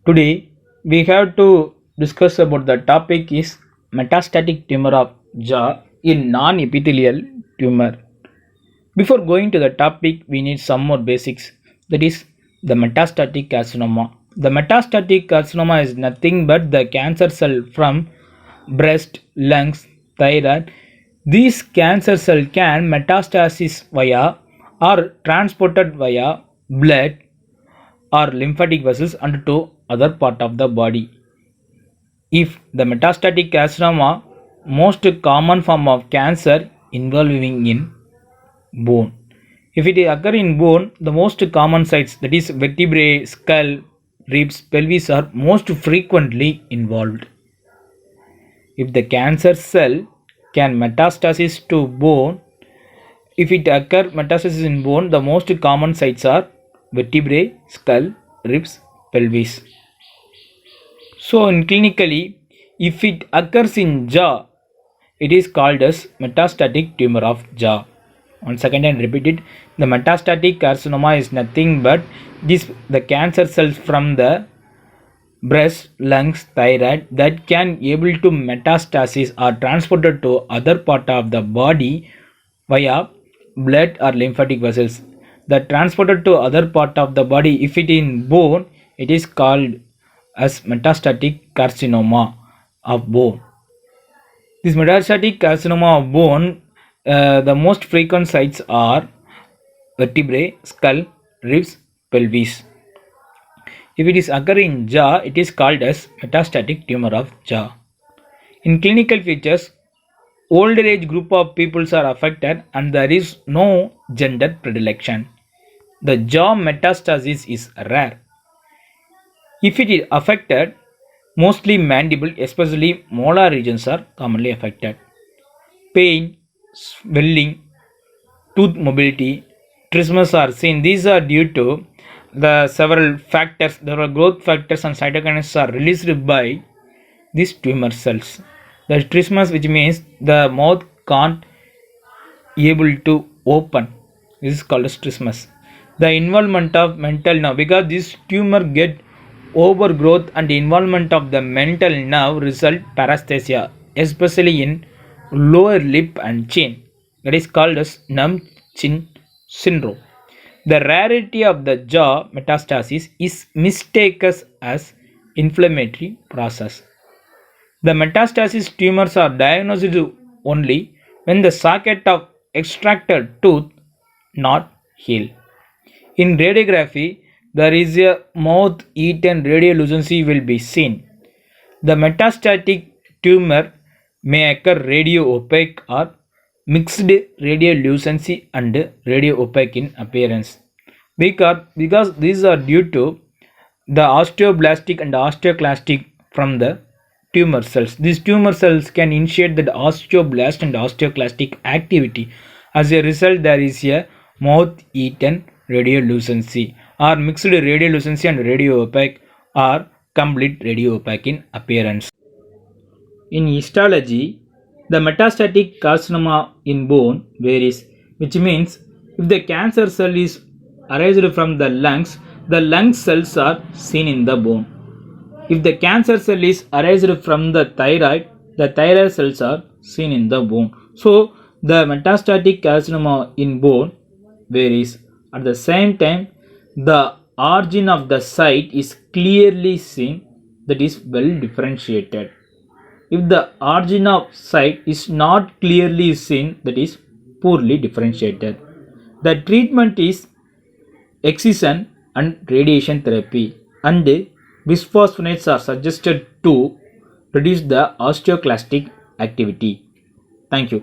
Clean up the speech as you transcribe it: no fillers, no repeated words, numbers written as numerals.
Today we have to discuss about the topic is metastatic tumor of jaw in non-epithelial tumor. Before going to the topic, we need some more basics. That is the metastatic carcinoma. The metastatic carcinoma is nothing but the cancer cell from breast, lungs, thyroid. These cancer cell can metastasis via or transported via blood or lymphatic vessels and to other part of the body. If the metastatic carcinoma, most common form of cancer involving in bone. If it occur in bone, the most common sites, that is vertebrae, skull, ribs, pelvis, are most frequently involved. If the cancer cell can metastasis to bone, if it occur metastasis in bone, the most common sites are vertebrae, skull, ribs, pelvis. So in clinically, if it occurs in jaw, it is called as metastatic tumor of jaw. Once again and repeat it, the metastatic carcinoma is nothing but the cancer cells from the breast, lungs, thyroid that can able to metastasis or transported to other part of the body via blood or lymphatic vessels. The transported to other part of the body, if it in bone, it is called as metastatic carcinoma of bone. This metastatic carcinoma of bone, the most frequent sites are vertebrae, skull, ribs, pelvis. If it is occur in jaw, it is called as metastatic tumor of jaw. In clinical features, older age group of peoples are affected and there is no gender predilection. The jaw metastasis is rare. If it is affected, mostly mandible, especially molar regions are commonly affected. Pain, swelling, tooth mobility, trismus are seen. These are due to the several factors. There are growth factors and cytokines are released by these tumor cells. The trismus, which means the mouth can't able to open, this is called as trismus. The involvement of mental nerve, because this tumor get overgrowth and involvement of the mental nerve result paresthesia, especially in lower lip and chin. That is called as numb chin syndrome. The rarity of the jaw metastasis is mistaken as inflammatory process. The metastasis tumors are diagnosed only when the socket of extracted tooth not healed. In radiography, there is a mouth eaten radiolucency will be seen. The metastatic tumor may occur radio opaque or mixed radiolucency and radio opaque in appearance. Because these are due to the osteoblastic and osteoclastic from the tumor cells. These tumor cells can initiate the osteoblast and osteoclastic activity. As a result, there is a mouth eaten radiolucency or mixed radiolucency and radio opaque or complete radio opaque in appearance. In histology, the metastatic carcinoma in bone varies, which means if the cancer cell is arised from the lung cells are seen in the bone. If the cancer cell is arised from the thyroid cells are seen in the bone. So, the metastatic carcinoma in bone varies. At the same time, the origin of the site is clearly seen, that is well differentiated. If the origin of site is not clearly seen, that is poorly differentiated. The treatment is excision and radiation therapy, and bisphosphonates are suggested to reduce the osteoclastic activity. Thank you.